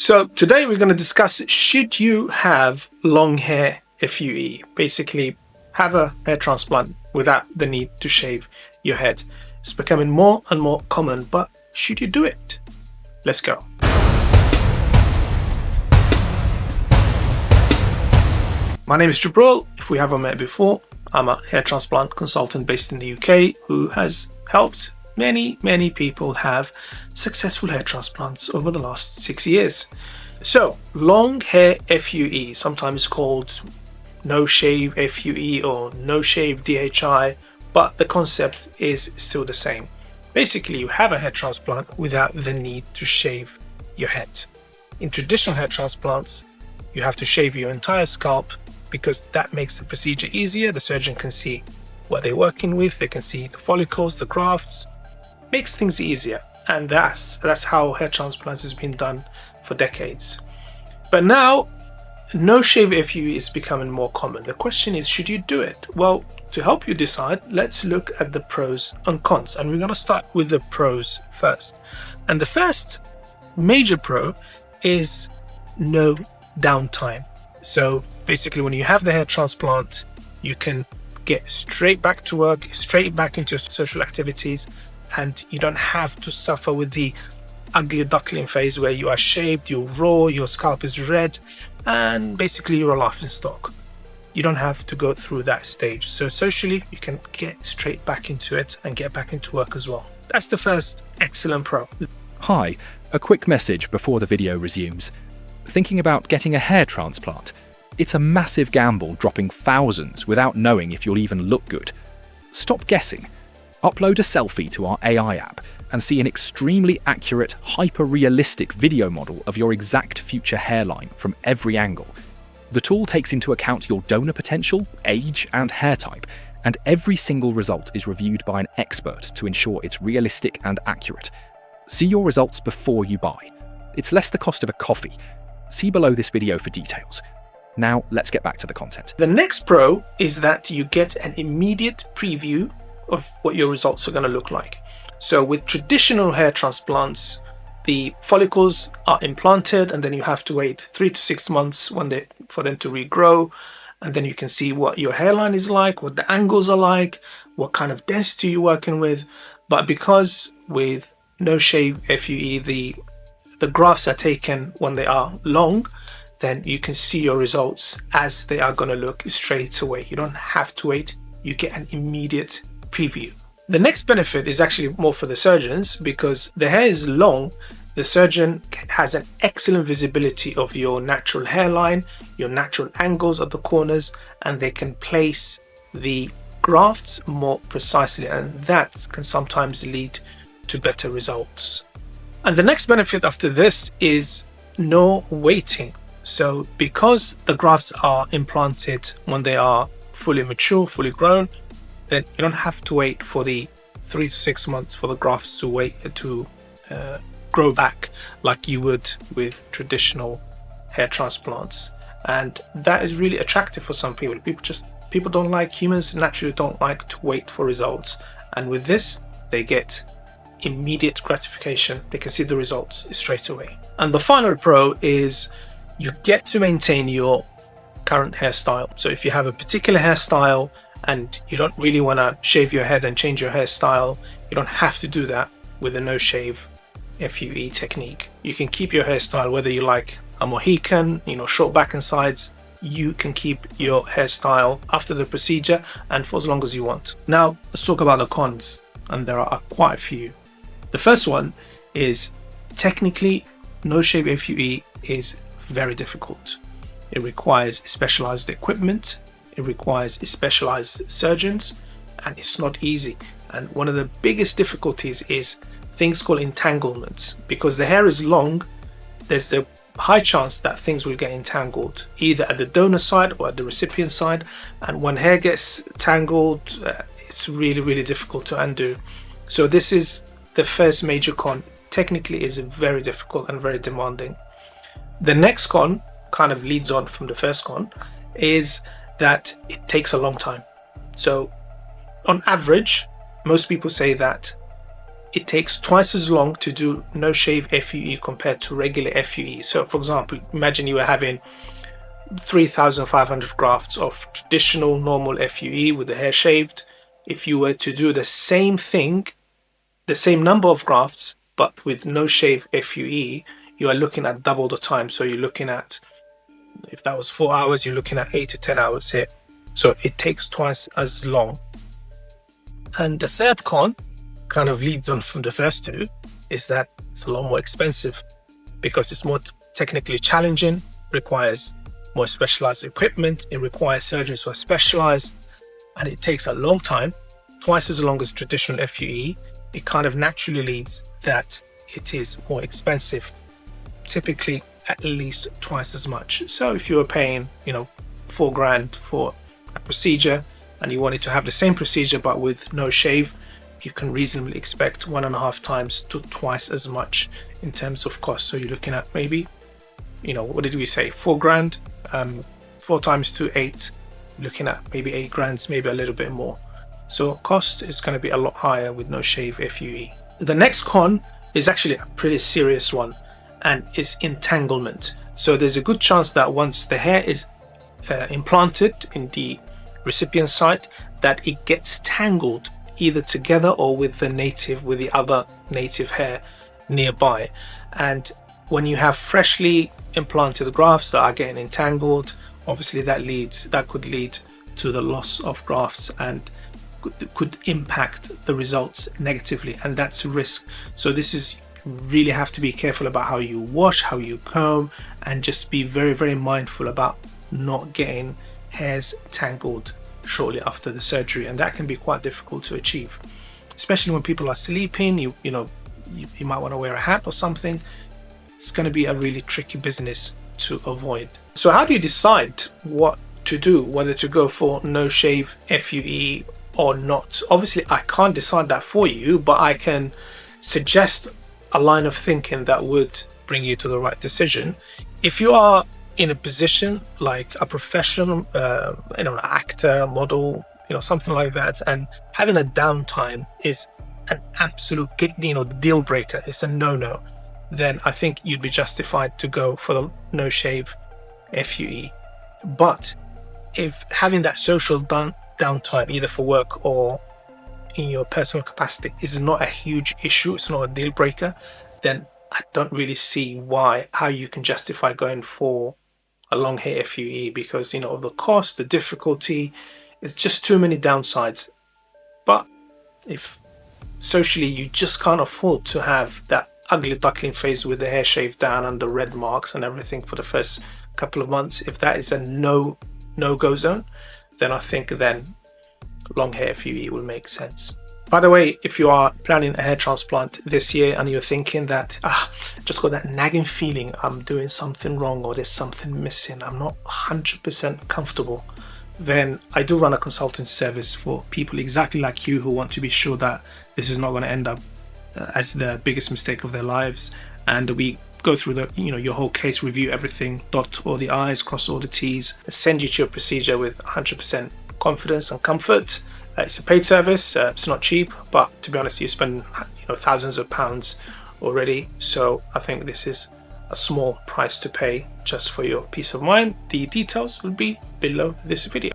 So today we're going to discuss, should you have long hair FUE? Basically, have a hair transplant without the need to shave your head. It's becoming more and more common, but should you do it? Let's go. My name is Jabril. If we haven't met before, I'm a hair transplant consultant based in the UK who has helped many people have successful hair transplants over the last 6 years. So, long hair FUE, sometimes called no shave FUE or no shave DHI, but the concept is still the same. Basically, you have a hair transplant without the need to shave your head. In traditional hair transplants, you have to shave your entire scalp because that makes the procedure easier. The surgeon can see what they're working with, they can see the follicles, the grafts, makes things easier. And that's how hair transplants has been done for decades. But now, no shave FUE is becoming more common. The question is, should you do it? Well, to help you decide, let's look at the pros and cons. And we're going to start with the pros first. And the first major pro is no downtime. So basically, when you have the hair transplant, you can get straight back to work, straight back into social activities, and you don't have to suffer with the ugly duckling phase where you are shaved, you're raw, your scalp is red, and basically you're a laughing stock. You don't have to go through that stage. So socially, you can get straight back into it and get back into work as well. That's the first excellent pro. Hi, a quick message before the video resumes. Thinking about getting a hair transplant? It's a massive gamble dropping thousands without knowing if you'll even look good. Stop guessing. Upload a selfie to our AI app and see an extremely accurate, hyper-realistic video model of your exact future hairline from every angle. The tool takes into account your donor potential, age, and hair type, and every single result is reviewed by an expert to ensure it's realistic and accurate. See your results before you buy. It's less the cost of a coffee. See below this video for details. Now, let's get back to the content. The next pro is that you get an immediate preview of what your results are going to look like. So with traditional hair transplants, the follicles are implanted and then you have to wait 3 to 6 months for them to regrow. And then you can see what your hairline is like, what the angles are like, what kind of density you're working with. But because with no shave FUE, the grafts are taken when they are long, then you can see your results as they are going to look straight away. You don't have to wait. You get an immediate preview. The next benefit is actually more for the surgeons because the hair is long. The surgeon has an excellent visibility of your natural hairline, your natural angles at the corners, and they can place the grafts more precisely, and that can sometimes lead to better results. And the next benefit after this is no waiting. So because the grafts are implanted when they are fully mature, fully grown, then you don't have to wait for the 3 to 6 months for the grafts to grow back like you would with traditional hair transplants. And that is really attractive for some people. People don't like, humans naturally don't like to wait for results. And with this, they get immediate gratification. They can see the results straight away. And the final pro is you get to maintain your current hairstyle. So if you have a particular hairstyle and you don't really want to shave your head and change your hairstyle, you don't have to do that with a no shave FUE technique. You can keep your hairstyle whether you like a Mohican, short back and sides. You can keep your hairstyle after the procedure and for as long as you want. Now let's talk about the cons, and there are quite a few. The first one is technically no shave FUE is very difficult. It requires specialized equipment. It requires specialized surgeons, and it's not easy. And one of the biggest difficulties is things called entanglements. Because the hair is long, there's a high chance that things will get entangled either at the donor side or at the recipient side. And when hair gets tangled, it's really difficult to undo. So this is the first major con. Technically, is very difficult and very demanding. The next con kind of leads on from the first con is that it takes a long time. So on average, most people say that it takes twice as long to do no shave FUE compared to regular FUE. So for example, imagine you were having 3,500 grafts of traditional normal FUE with the hair shaved. If you were to do the same thing, the same number of grafts, but with no shave FUE, you are looking at double the time. So you're looking at, if that was 4 hours, you're looking at 8 to 10 hours here. So it takes twice as long. And the third con, kind of leads on from the first two, is that it's a lot more expensive because it's more technically challenging, requires more specialized equipment, it requires surgeons who are specialized, and it takes a long time, twice as long as traditional FUE. It kind of naturally leads that it is more expensive, typically at least twice as much. So if you were paying, $4,000 for a procedure and you wanted to have the same procedure but with no shave, you can reasonably expect 1.5 times to twice as much in terms of cost. So you're looking at maybe, what did we say? $4,000, 4 times to 8, looking at maybe $8,000, maybe a little bit more. So cost is going to be a lot higher with no shave FUE. The next con is actually a pretty serious one, and it's entanglement. So there's a good chance that once the hair is implanted in the recipient site, that it gets tangled either together or with the other native hair nearby. And when you have freshly implanted grafts that are getting entangled, obviously that could lead to the loss of grafts and could impact the results negatively, and that's a risk. So this is, really have to be careful about how you wash, how you comb, and just be very, very mindful about not getting hairs tangled shortly after the surgery, and that can be quite difficult to achieve, especially when people are sleeping. You might want to wear a hat or something. It's going to be a really tricky business to avoid. So how do you decide what to do, whether to go for no shave FUE or not? Obviously I can't decide that for you, but I can suggest a line of thinking that would bring you to the right decision. If you are in a position like a professional, an actor, model, something like that, and having a downtime is an absolute, deal breaker, it's a no-no, then I think you'd be justified to go for the no shave FUE. But if having that social downtime, either for work or in your personal capacity, is not a huge issue, it's not a deal breaker, then I don't really see how you can justify going for a long hair FUE, because of the cost, the difficulty, it's just too many downsides. But if socially you just can't afford to have that ugly duckling face with the hair shaved down and the red marks and everything for the first couple of months, if that is a no-go zone, then I think long hair FUE will make sense. By the way, if you are planning a hair transplant this year and you're thinking that just got that nagging feeling I'm doing something wrong or there's something missing, I'm not 100% comfortable, then I do run a consulting service for people exactly like you who want to be sure that this is not going to end up as the biggest mistake of their lives. And we go through your whole case, review everything, dot all the I's, cross all the T's, send you to a procedure with 100% confidence and comfort. It's a paid service. It's not cheap, but to be honest, you spend thousands of pounds already. So I think this is a small price to pay just for your peace of mind. The details will be below this video.